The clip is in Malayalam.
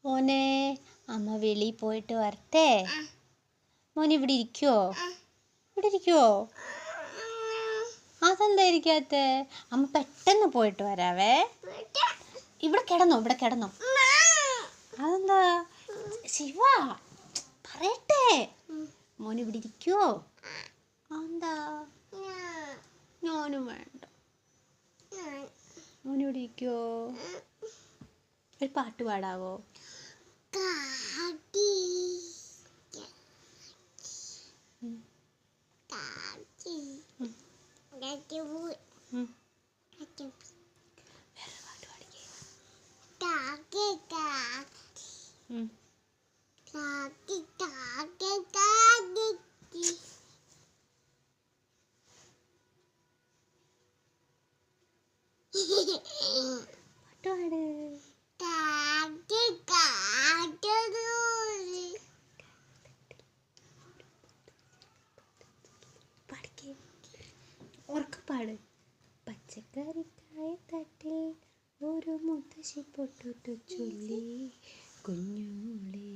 മോനെ അമ്മ വെളിയിൽ പോയിട്ട് വരട്ടെ. മോൻ ഇവിടെ ഇരിക്കുവോ? ഇവിടെ ഇരിക്കുവോ? അതെന്താ ഇരിക്കാത്ത? അമ്മ പെട്ടെന്ന് പോയിട്ട് വരാവേ. ഇവിടെ കിടന്നോ, ഇവിടെ കിടന്നോ. അതെന്താ ശിവ പറയട്ടെ. മോൻ ഇവിടെ ഇരിക്കുവോ? എന്താ? ഞാനും വേണ്ട. മോനിവിടെ ഇരിക്കുവോ? ഒരു പാട്ട് പാടാവോ? ഉറക്കപ്പാട്. പച്ചക്കറിക്കായ തട്ടിൽ ഒരു മുത്തശ്ശി പൊട്ടിട്ടു ചൊല്ലി കുഞ്ഞോളെ